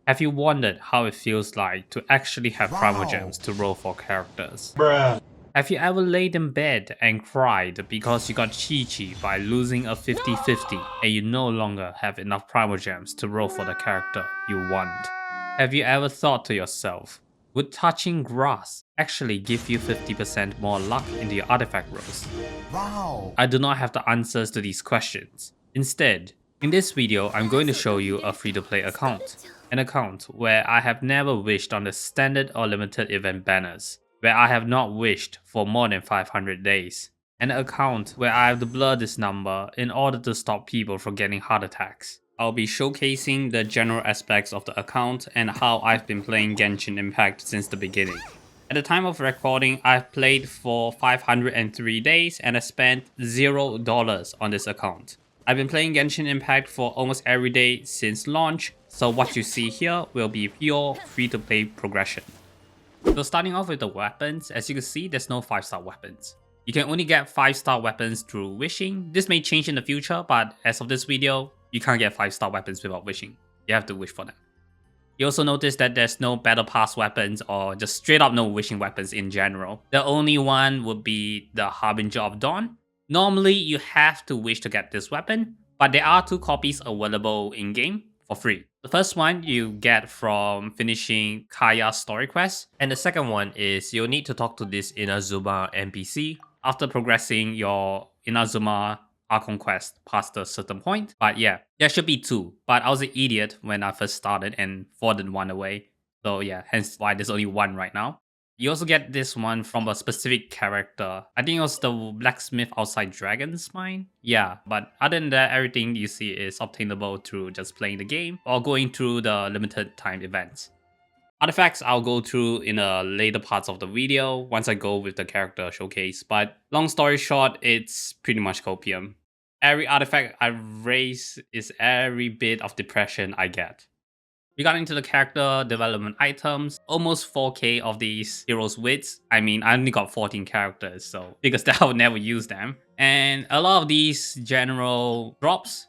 Have you wondered how it feels like to actually have Primogems to roll for characters? Bruh. Have you ever laid in bed and cried because you got chi by losing a 50-50 and you no longer have enough Primogems to roll for the character you want? Have you ever thought to yourself, would touching grass actually give you 50% more luck in the artifact rolls? Wow. I do not have the answers to these questions. Instead, in this video, I'm going to show you a free-to-play account. An account where I have never wished on the standard or limited event banners, where I have not wished for more than 500 days. An account where I have to blur this number in order to stop people from getting heart attacks. I'll be showcasing the general aspects of the account and how I've been playing Genshin Impact since the beginning. At the time of recording, I've played for 503 days and I spent $0 on this account. I've been playing Genshin Impact for almost every day since launch, so what you see here will be pure free-to-play progression. So starting off with the weapons, as you can see, there's no 5-star weapons. You can only get 5-star weapons through wishing. This may change in the future, but as of this video, you can't get 5-star weapons without wishing. You have to wish for them. You also notice that there's no battle pass weapons or just straight up no wishing weapons in general. The only one would be the Harbinger of Dawn. Normally, you have to wish to get this weapon, but there are 2 copies available in-game for free. The first one you get from finishing Kaya's story quest, and the second one is you'll need to talk to this Inazuma NPC after progressing your Inazuma Archon quest past a certain point. But yeah, there should be 2, but I was an idiot when I first started and forwarded 1 away. So yeah, hence why there's only 1 right now. You also get this one from a specific character. I think it was the blacksmith outside Dragon's Mine. Yeah, but other than that, everything you see is obtainable through just playing the game or going through the limited time events. Artifacts I'll go through in the later parts of the video once I go with the character showcase, but long story short, it's pretty much copium. Every artifact I raise is every bit of depression I get. Regarding to the character development items, almost 4k of these heroes' wits. I mean, I only got 14 characters, so because that I would never use them. And a lot of these general drops,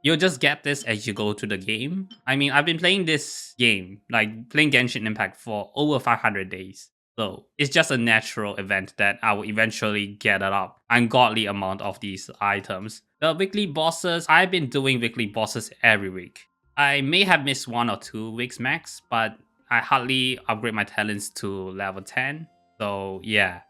you'll just get this as you go through the game. I mean, I've been playing this game, like playing Genshin Impact for over 500 days. So it's just a natural event that I will eventually gather up ungodly amount of these items. The weekly bosses, I've been doing weekly bosses every week. I may have missed 1 or 2 weeks max, but I hardly upgrade my talents to level 10. So yeah,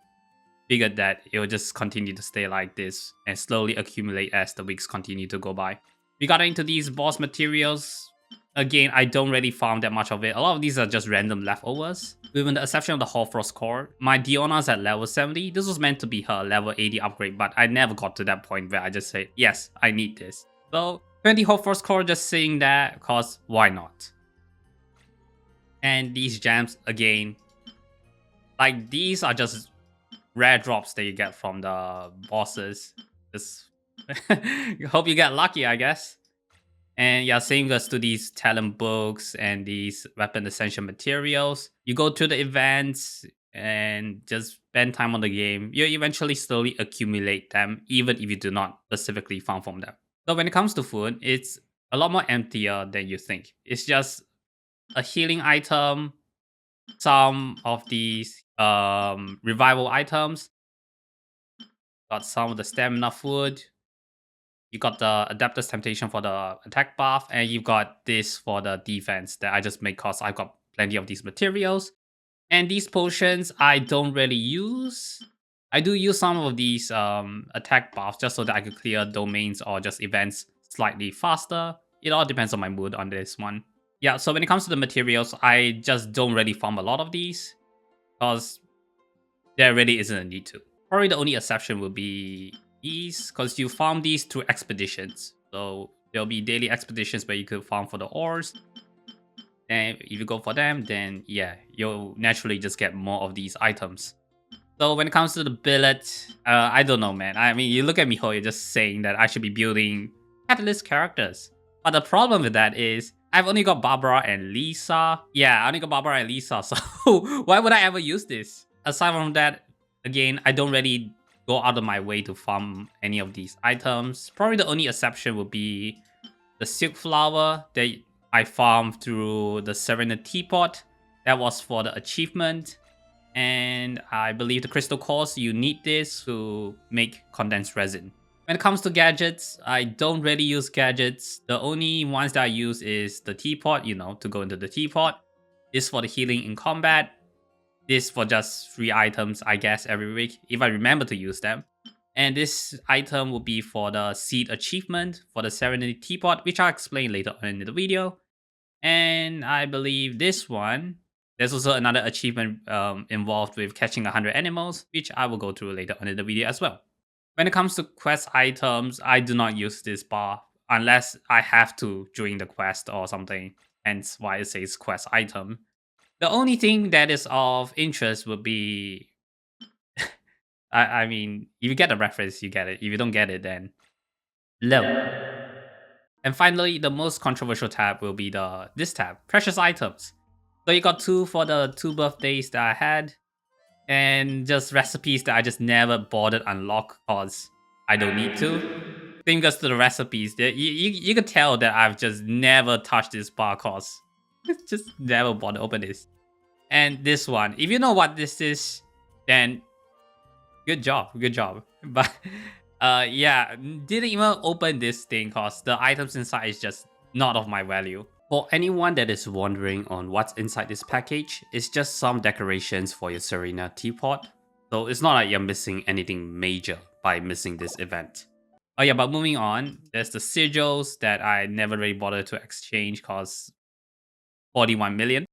figured that it will just continue to stay like this and slowly accumulate as the weeks continue to go by. Regarding into these boss materials, again, I don't really farm that much of it. A lot of these are just random leftovers. With the exception of the Hoarfrost core, my Diona's at level 70. This was meant to be her level 80 upgrade, but I never got to that point where I just said, yes, I need this. So 20 Hoarfrost core, just saying that, cause why not? And these gems, again, like these are just rare drops that you get from the bosses. Just hope you get lucky, I guess. And yeah, same goes to these talent books and these weapon essential materials. You go to the events and just spend time on the game. You eventually slowly accumulate them, even if you do not specifically farm from them. So when it comes to food, it's a lot more emptier than you think. It's just a healing item, some of these revival items, got some of the stamina food, you got the Adapter's Temptation for the attack buff, and you've got this for the defense that I just made cause I've got plenty of these materials. And these potions I don't really use. I do use some of these attack buffs just so that I could clear domains or just events slightly faster. It all depends on my mood on this one. Yeah, so when it comes to the materials, I just don't really farm a lot of these because there really isn't a need to. Probably the only exception will be these, because you farm these through expeditions. So there'll be daily expeditions where you could farm for the ores. And if you go for them, then yeah, you'll naturally just get more of these items. So when it comes to the billet, I don't know, man. I mean, you look at me, you're just saying that I should be building catalyst characters. But the problem with that is, I've only got Barbara and Lisa. Yeah, I only got Barbara and Lisa, so why would I ever use this? Aside from that, again, I don't really go out of my way to farm any of these items. Probably the only exception would be the silk flower that I farmed through the Serenitea Pot. That was for the achievement. And I believe the crystal cores, you need this to make condensed resin. When it comes to gadgets, I don't really use gadgets. The only ones that I use is the teapot, to go into the teapot. This for the healing in combat. This for just 3 items, I guess, every week, if I remember to use them. And this item will be for the seed achievement for the Serenity Teapot, which I'll explain later on in the video. And I believe this one, there's also another achievement involved with catching 100 animals, which I will go through later on in the video as well. When it comes to quest items, I do not use this bar unless I have to during the quest or something, hence why it says quest item. The only thing that is of interest would be, I mean, if you get the reference, you get it. If you don't get it, then low. And finally, the most controversial tab will be this tab, precious items. So you got 2 for the 2 birthdays that I had, and just recipes that I just never bothered unlock because I don't need to. Same goes to the recipes. You could tell that I've just never touched this bar cause just never bothered open this. And this one, if you know what this is, then good job, good job. But yeah, didn't even open this thing cause the items inside is just not of my value. For anyone that is wondering on what's inside this package, it's just some decorations for your Serenitea Pot. So it's not like you're missing anything major by missing this event. Oh yeah, but moving on, there's the sigils that I never really bothered to exchange cause 41 million.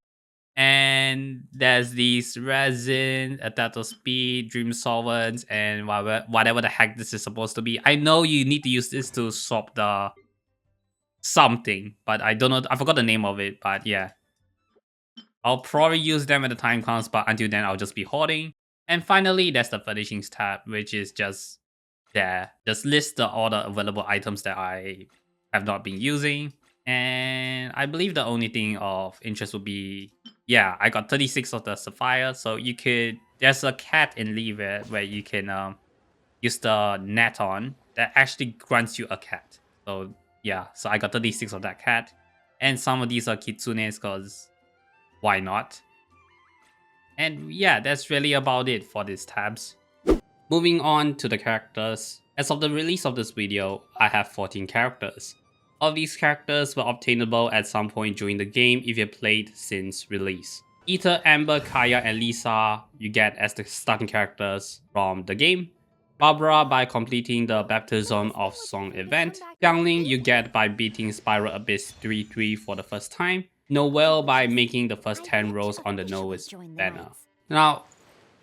And there's these resin, adapter speed, dream solvents, and whatever the heck this is supposed to be. I know you need to use this to swap the something, but I don't know. I forgot the name of it, but yeah. I'll probably use them when the time comes, but until then, I'll just be hoarding. And finally, there's the Furnishings tab, which is just there. Just list all the available items that I have not been using. And I believe the only thing of interest would be, yeah, I got 36 of the Sapphire. So there's a cat in Lever where you can use the net on that actually grants you a cat. So yeah, so I got 36 of that cat. And some of these are Kitsunes because why not? And yeah, that's really about it for these tabs. Moving on to the characters. As of the release of this video, I have 14 characters. All these characters were obtainable at some point during the game if you played since release. Ether, Amber, Kaya, and Lisa you get as the starting characters from the game. Barbara by completing the Baptism of Song event. Xiangling you get by beating Spiral Abyss 3-3 for the first time. Noelle by making the first 10 rows on the Novice banner. Now,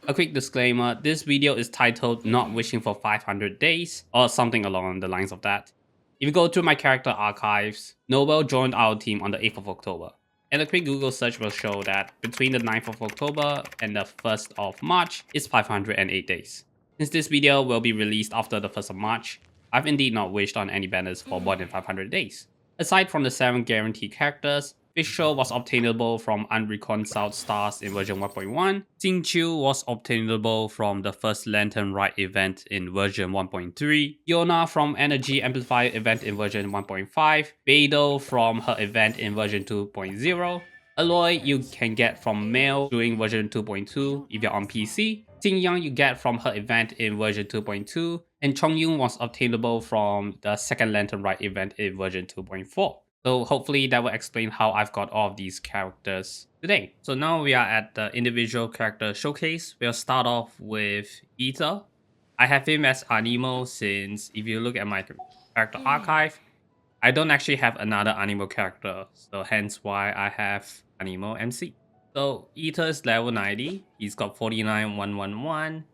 a quick disclaimer, this video is titled Not Wishing for 500 Days or something along the lines of that. If you go through my character archives, Noelle joined our team on the 8th of October. And a quick Google search will show that between the 9th of October and the 1st of March is 508 days. Since this video will be released after the 1st of March, I've indeed not wished on any banners for more than 500 days. Aside from the 7 guaranteed characters, Fischl was obtainable from Unreconciled Stars in version 1.1, Xingqiu was obtainable from the first Lantern Rite event in version 1.3, Yona from Energy Amplifier event in version 1.5, Beidou from her event in version 2.0, Aloy you can get from Mail during version 2.2 if you're on PC, Xingyang you get from her event in version 2.2, and Chongyun was obtainable from the second Lantern Rite event in version 2.4. So hopefully that will explain how I've got all of these characters today. So now we are at the individual character showcase. We'll start off with Ether. I have him as Anemo since if you look at my character archive, I don't actually have another Anemo character. So hence why I have Anemo MC. So Ether is level 90. He's got 49,111.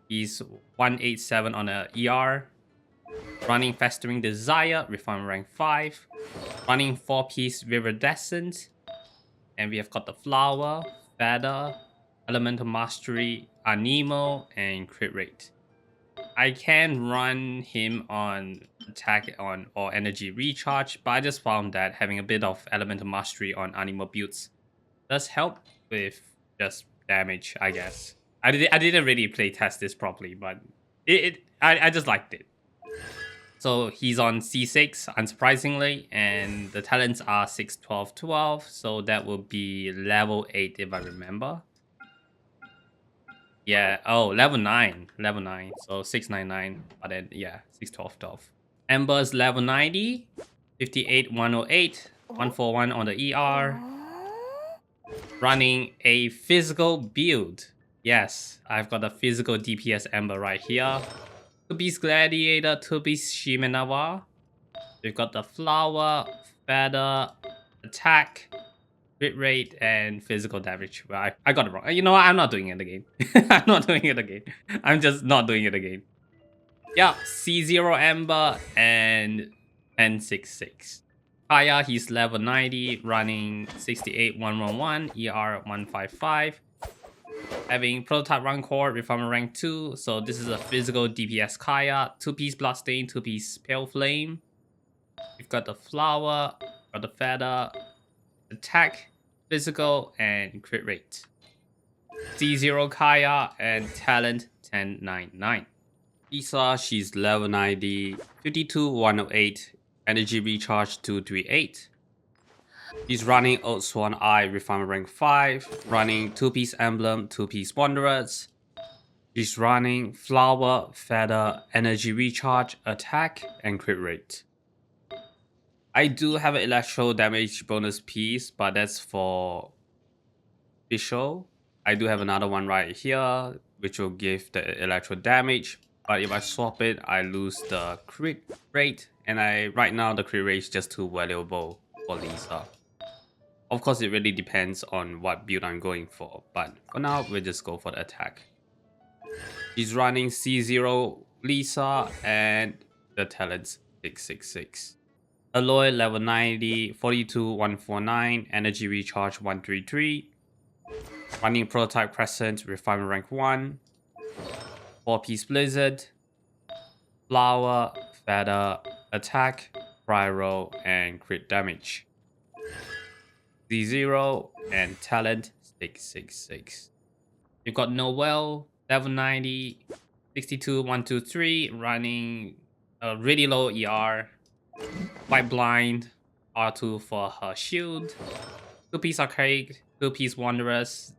He's 187 on the ER. Running Festering Desire, Refine rank 5. Running 4-piece Viridescent. And we have got the Flower, Feather, Elemental Mastery, Anemo, and Crit Rate. I can run him on attack on or energy recharge, but I just found that having a bit of Elemental Mastery on Anemo builds does help with just damage, I guess. I didn't really play test this properly, but I just liked it. So he's on C6, unsurprisingly, and the talents are 6, 12, 12. So that will be level 8 if I remember. Yeah, oh, level 9. Level 9. So 699. But then, yeah, 6, 12, 12. Ember's level 90. 58, 108. 141 on the ER. Running a physical build. Yes, I've got a physical DPS Ember right here. 2-piece Gladiator, 2-piece Shimenawa. We've got the Flower, Feather, Attack, Crit Rate, and Physical Damage. Well, I got it wrong. You know what? I'm not doing it again. I'm not doing it again. I'm just not doing it again. Yeah, C0 Ember and 1066. Kaya, he's level 90, running 68, 111, ER 155. Having Prototype Rancor, Reformer rank 2. So this is a physical DPS Kaya. 2-piece Bloodstain, 2-piece Pale Flame. We've got the Flower, got the Feather, Attack, Physical, and Crit Rate. C0 Kaya and Talent 1099. Lisa, she's level 90, 52, 108, Energy Recharge 238. She's running Old Swan Eye, Refinement rank 5, running 2-piece Emblem, 2-piece Wanderers. She's running Flower, Feather, Energy Recharge, Attack, and Crit Rate. I do have an Electro Damage bonus piece, but that's for Visual. I do have another one right here, which will give the Electro Damage. But if I swap it, I lose the Crit Rate. And right now, the Crit Rate is just too valuable for Lisa. Of course, it really depends on what build I'm going for, but for now, we'll just go for the attack. She's running C0 Lisa and the talents 666. Alloy level 90, 42, 149, Energy Recharge 133. Running Prototype Crescent, Refinement rank 1. 4-piece Blizzard. Flower, Feather, Attack, Pyro, and Crit Damage. Z0 and Talent 666. You've got Noel, level 90, 62, 123, running a really low ER, White Blind, R2 for her shield, 2-piece Archaic, 2-piece Wanderers.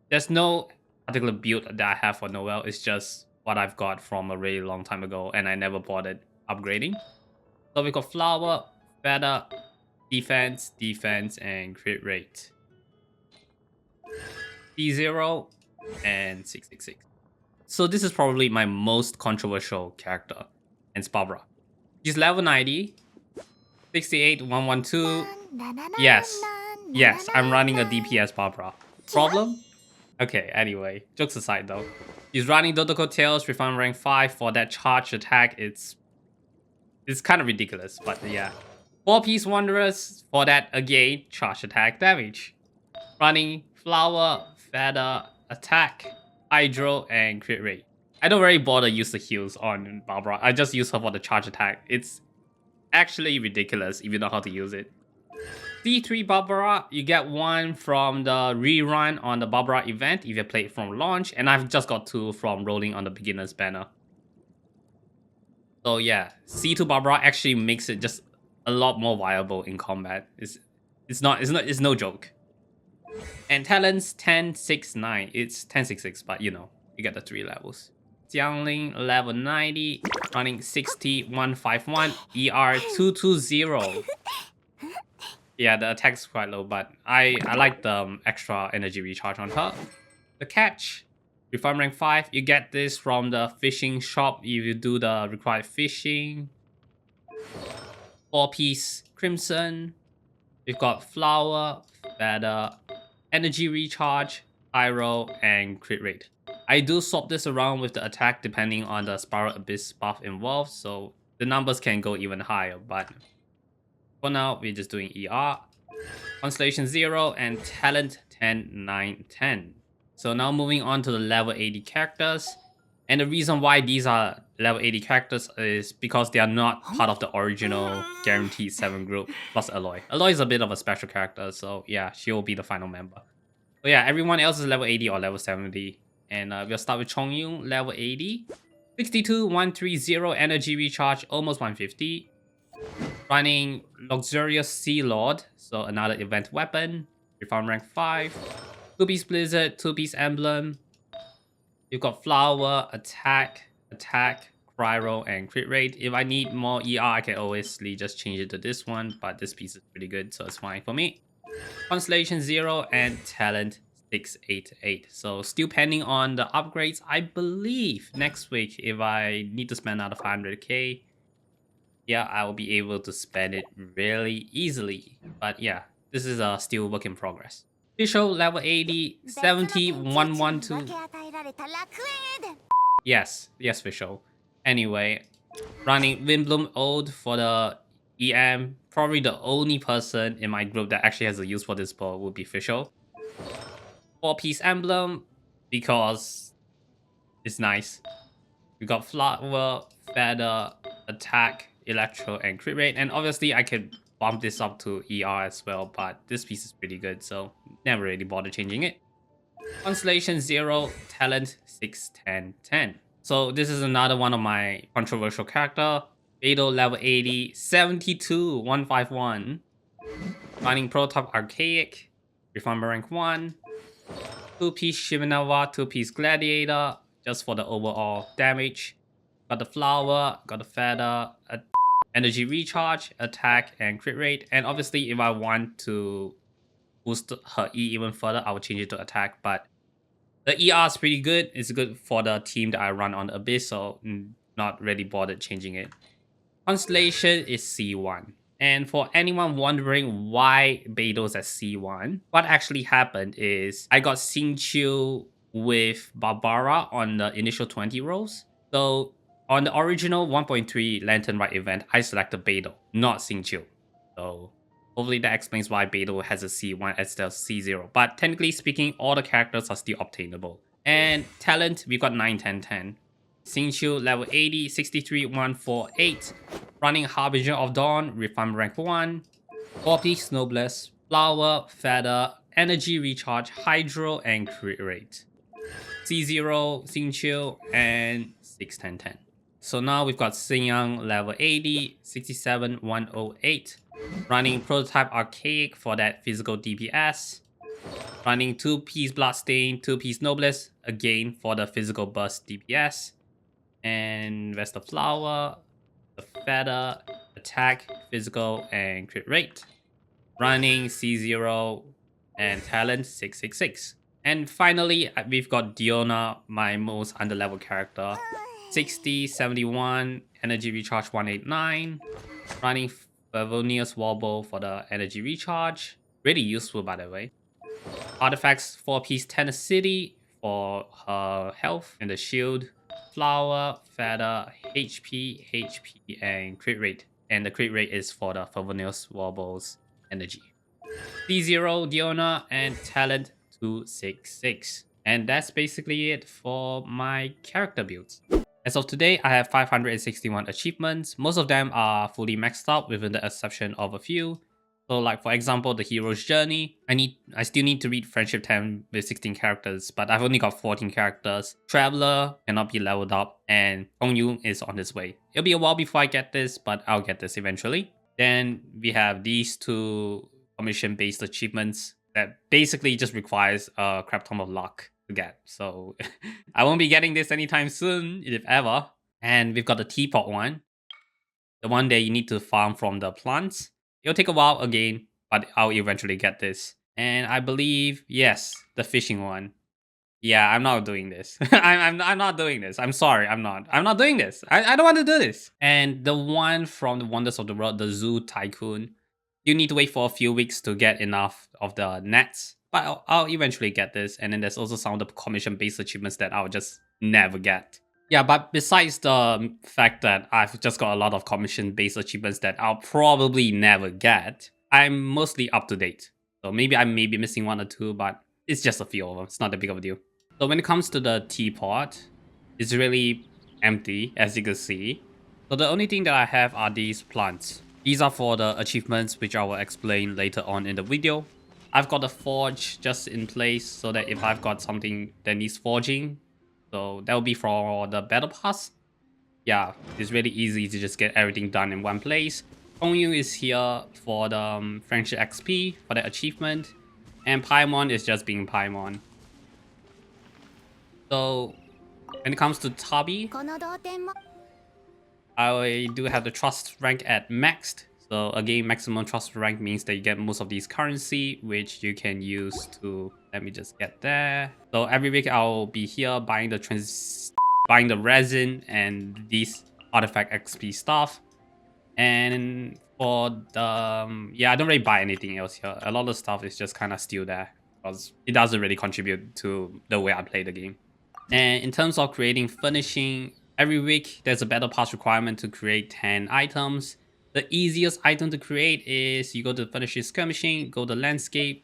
There's no particular build that I have for Noel, it's just what I've got from a really long time ago and I never bothered upgrading. So we got Flower, Feather, Defense, and Crit Rate. C0 and 666. So this is probably my most controversial character, and it's Barbara. She's level 90, 68, 112. Yes, I'm running a DPS Barbara. Problem? Okay, anyway, jokes aside though. She's running Dodoko Tails, Refinement rank 5 for that charge attack. It's kind of ridiculous, but yeah. 4-piece Wanderers for that, again, charge attack damage. Running Flower, Feather, Attack, Hydro, and Crit Rate. I don't really bother use the heals on Barbara. I just use her for the charge attack. It's actually ridiculous if you know how to use it. C3 Barbara, you get one from the rerun on the Barbara event if you play it from launch. And I've just got 2 from rolling on the beginner's banner. So yeah, C2 Barbara actually makes it just a lot more viable in combat. It's no joke. And talents 1069. It's 1066, but you know, you get the 3 levels. Jiangling level 90, running 60, 151, ER 220. Yeah, the attack's quite low, but I like the extra energy recharge on her. The catch, Reform rank 5, you get this from the fishing shop if you do the required fishing. 4-piece Crimson. We've got Flower, Feather, Energy Recharge, Pyro, and Crit Rate. I do swap this around with the attack depending on the Spiral Abyss buff involved, so the numbers can go even higher, but for now, we're just doing ER. Constellation 0 and Talent 10, 9, 10. So now moving on to the level 80 characters. And the reason why these are level 80 characters is because they are not part of the original Guaranteed 7 group, plus Aloy. Aloy is a bit of a special character, so yeah, she will be the final member. So yeah, everyone else is level 80 or level 70. And we'll start with Chongyun, level 80. 62,130 energy recharge, almost 150. Running Luxurious Sea Lord, so another event weapon. Reform rank 5. 2-piece Blizzard, 2-piece Emblem. You've got Flower, Attack, Cryo, and Crit Rate. If I need more ER, I can always just change it to this one, but this piece is pretty good, so it's fine for me. Constellation 0 and Talent 688. So still pending on the upgrades. I believe next week, if I need to spend another 500k, yeah, I will be able to spend it really easily. But yeah, this is a still work in progress. Official level 80, 70, 112. Yes, official. Anyway, running Windbloom Ode for the EM. Probably the only person in my group that actually has a use for this bow would be official. 4-piece Emblem, because it's nice. We got Flower, Feather, Attack, Electro, and Crit Rate. And obviously I can bump this up to ER as well, but this piece is pretty good, so never really bother changing it. Constellation 0, Talent 6, 10, 10. So this is another one of my controversial character. Beidou level 80, 72, 151. Running Prototype Archaic, Reformer rank 1. 2-piece Shivanova, 2-piece Gladiator, just for the overall damage. Got the Flower, got the Feather, Energy Recharge, Attack, and Crit Rate. And obviously if I want to boost her E even further, I will change it to Attack. But the ER is pretty good. It's good for the team that I run on Abyss, so not really bothered changing it. Constellation is C1. And for anyone wondering why Beidou's at C1, what actually happened is I got Xingqiu with Barbara on the initial 20 rolls. So on the original 1.3 Lantern Rite event, I selected Beidou, not Xingqiu. So hopefully that explains why Beidou has a C1 instead of C0. But technically speaking, all the characters are still obtainable. And talent, we got 9, 10, 10. Xingqiu level 80, 63, 148. Running Harbinger of Dawn, Refine rank 1. 4-piece Snowblast, Flower, Feather, Energy Recharge, Hydro, and Crit Rate. C0, Xingqiu, and 6, 10, 10. So now we've got Xingyang level 80, 67, 108. Running Prototype Archaic for that physical DPS. Running 2-piece Bloodstain, 2-piece Noblesse, again for the physical burst DPS. And rest of Flower, the Feather, Attack, Physical, and Crit Rate. Running C0 and Talent 666. And finally, we've got Diona, my most underleveled character. 60, 71, Energy Recharge 189. Running Favonius Wobble for the Energy Recharge. Really useful, by the way. Artifacts, 4-piece Tenacity for her health and the shield. Flower, Feather, HP, and Crit Rate. And the Crit Rate is for the Favonius Wobble's energy. D0, Diona, and Talent 266. And that's basically it for my character builds. As of today, I have 561 achievements. Most of them are fully maxed out, with the exception of a few. So like for example, the hero's journey, I still need to read Friendship 10 with 16 characters, but I've only got 14 characters. Traveler cannot be leveled up, and Gongyu is on his way. It'll be a while before I get this, but I'll get this eventually. Then we have these two commission-based achievements that basically just requires a crap ton of luck to get. So I won't be getting this anytime soon, if ever. And we've got the teapot one, the one that you need to farm from the plants. It'll take a while again, but I'll eventually get this. And I believe, yes, the fishing one. Yeah, I'm not doing this. I'm not doing this. I'm sorry, I'm not doing this. I don't want to do this. And the one from the Wonders of the World, the Zoo Tycoon, you need to wait for a few weeks to get enough of the nets. But I'll eventually get this. And then there's also some of the commission-based achievements that I'll just never get. Yeah, but besides the fact that I've just got a lot of commission-based achievements that I'll probably never get, I'm mostly up to date. So maybe I may be missing one or two, but it's just a few of them. It's not that big of a deal. So when it comes to the teapot, it's really empty, as you can see. So the only thing that I have are these plants. These are for the achievements, which I will explain later on in the video. I've got the forge just in place so that if I've got something that needs forging, so that will be for the battle pass. yeah, it's really easy to just get everything done in one place. Gongyu is here for the friendship XP, for the achievement. And Paimon is just being Paimon. So, when it comes to Tabi, I do have the trust rank at maxed. So again, maximum trust rank means that you get most of these currency, which you can use to, let me just get there. So every week I'll be here buying the resin and these artifact XP stuff. And for the, yeah, I don't really buy anything else here. A lot of stuff is just kind of still there because it doesn't really contribute to the way I play the game. And in terms of creating furnishing, every week there's a battle pass requirement to create 10 items. The easiest item to create is you go to the furnishing skirmishing, go to landscape,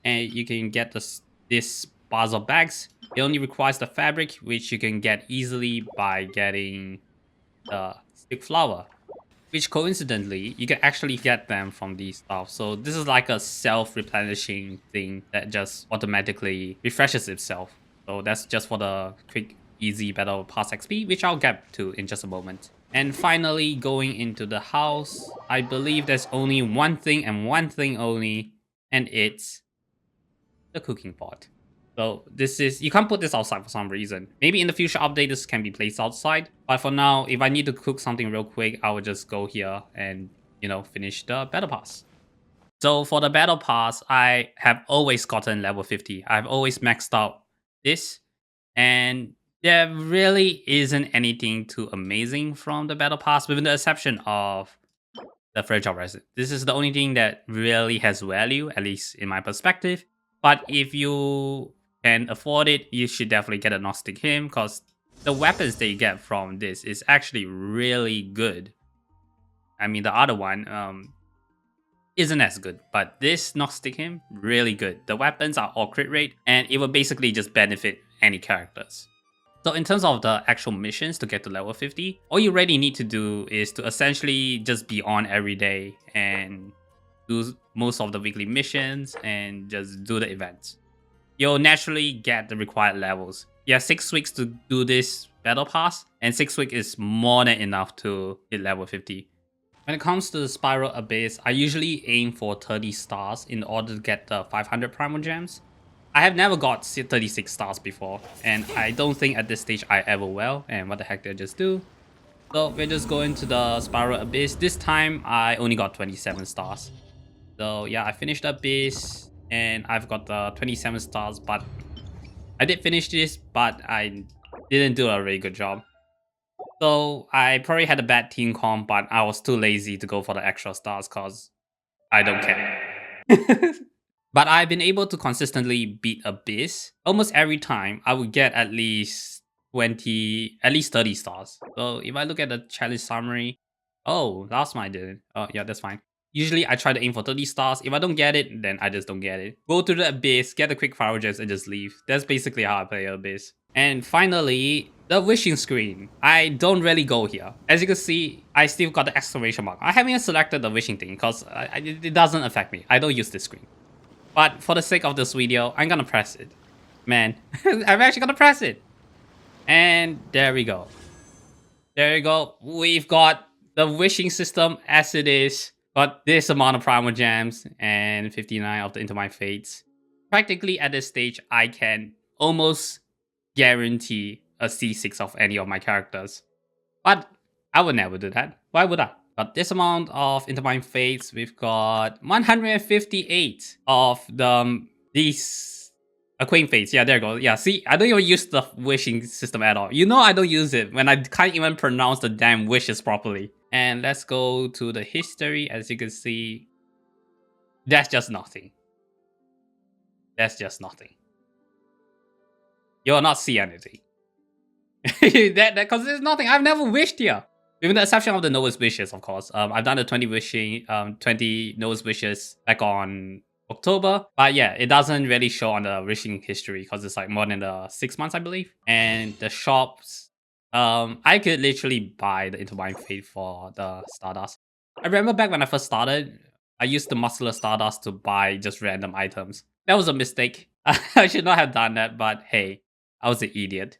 and you can get this bars of bags. It only requires the fabric, which you can get easily by getting the stick flower, which coincidentally, you can actually get them from these stuff. So this is like a self-replenishing thing that just automatically refreshes itself. So that's just for the quick, easy battle pass XP, which I'll get to in just a moment. And finally, going into the house, I believe there's only one thing and one thing only, and it's the cooking pot. So this is, you can't put this outside for some reason. Maybe in the future update this can be placed outside. But for now, if I need to cook something real quick, I will just go here and, you know, finish the battle pass. So for the battle pass, I have always gotten level 50. I've always maxed out this. And there really isn't anything too amazing from the battle pass, with the exception of the fragile resin. This is the only thing that really has value, at least in my perspective. But if you can afford it, you should definitely get a Gnostic Hymn, because the weapons that you get from this is actually really good. I mean, the other one isn't as good, but this Gnostic Hymn, really good. The weapons are all crit rate, and it will basically just benefit any characters. So in terms of the actual missions to get to level 50, all you really need to do is to essentially just be on every day and do most of the weekly missions and just do the events. You'll naturally get the required levels. You have 6 weeks to do this battle pass, and 6 weeks is more than enough to hit level 50. When it comes to the Spiral Abyss, I usually aim for 30 stars in order to get the 500 Primogems. I have never got 36 stars before, and I don't think at this stage I ever will, and what the heck did I just do? So we're just going to the Spiral Abyss. This time I only got 27 stars. So yeah, I finished the Abyss, and I've got the 27 stars, but I did finish this, but I didn't do a really good job. So I probably had a bad team comp, but I was too lazy to go for the extra stars because I don't care. But I've been able to consistently beat Abyss. Almost every time, I would get at least 30 stars. So if I look at the challenge summary, oh, last time I didn't. Oh, yeah, that's fine. Usually, I try to aim for 30 stars. If I don't get it, then I just don't get it. Go to the Abyss, get the quick fire gems, and just leave. That's basically how I play Abyss. And finally, the wishing screen. I don't really go here. As you can see, I still got the exclamation mark. I haven't even selected the wishing thing because it doesn't affect me. I don't use this screen. But for the sake of this video, I'm gonna press it. Man, I'm actually gonna press it. And there we go. There you go. We've got the wishing system as it is. Got this amount of Primogems and 59 of the Into My Fates. Practically at this stage, I can almost guarantee a C6 of any of my characters. But I would never do that. Why would I? Got this amount of Intermine Fates. We've got 158 of these Acquaint Fates. Yeah, there you go. Yeah, see, I don't even use the wishing system at all. You know I don't use it when I can't even pronounce the damn wishes properly. And let's go to the history. As you can see, that's just nothing. That's just nothing. You'll not see anything. Because there's nothing. I've never wished here. With the exception of the Noah's Wishes, of course. I've done the 20 Noah's Wishes back on October. But yeah, it doesn't really show on the wishing history because it's like more than 6 months, I believe. And the shops, I could literally buy the Intertwined Fate for the Stardust. I remember back when I first started, I used the Muscular Stardust to buy just random items. That was a mistake. I should not have done that, but hey, I was an idiot.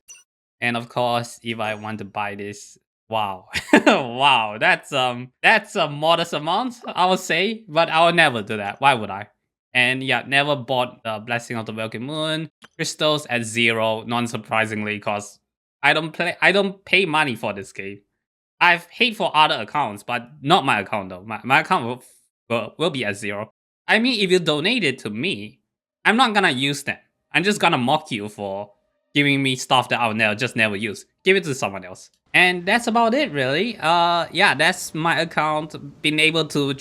And of course, if I want to buy this Wow. Wow, that's a modest amount, I would say, but I would never do that. Why would I? And yeah, never bought the Blessing of the Welcome Moon crystals at 0, non-surprisingly, because I don't pay money for this game. I've paid for other accounts, but not my account though. My account will be at 0. I mean, if you donate it to me, I'm not gonna use them. I'm just gonna mock you for giving me stuff that I'll never use. Give it to someone else. And that's about it, really. Yeah, that's my account. Been able to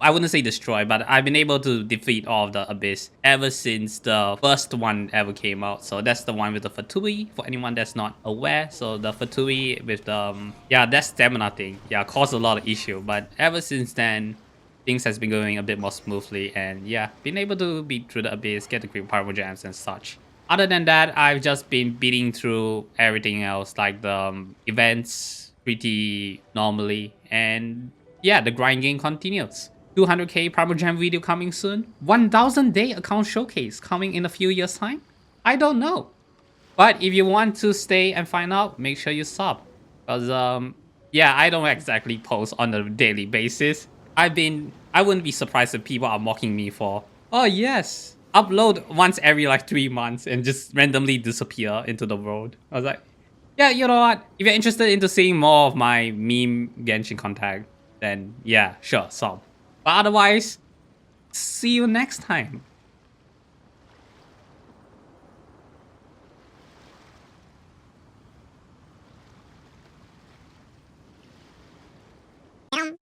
I wouldn't say destroy, but I've been able to defeat all of the Abyss ever since the first one ever came out. So that's the one with the Fatui, for anyone that's not aware. So the Fatui with the, yeah, that stamina thing, yeah, caused a lot of issue. But ever since then, things has been going a bit more smoothly. And yeah, been able to beat through the Abyss, get the Green Primogems and such. Other than that, I've just been beating through everything else, like the events pretty normally. And yeah, the grind game continues. 200k Primogem video coming soon. 1000 day account showcase coming in a few years time. I don't know. But if you want to stay and find out, make sure you sub. Because yeah, I don't exactly post on a daily basis. I wouldn't be surprised if people are mocking me for, oh yes, upload once every like 3 months and just randomly disappear into the world. I was like, yeah, you know what? If you're interested into seeing more of my meme Genshin content, then yeah, sure, sub. But otherwise, see you next time.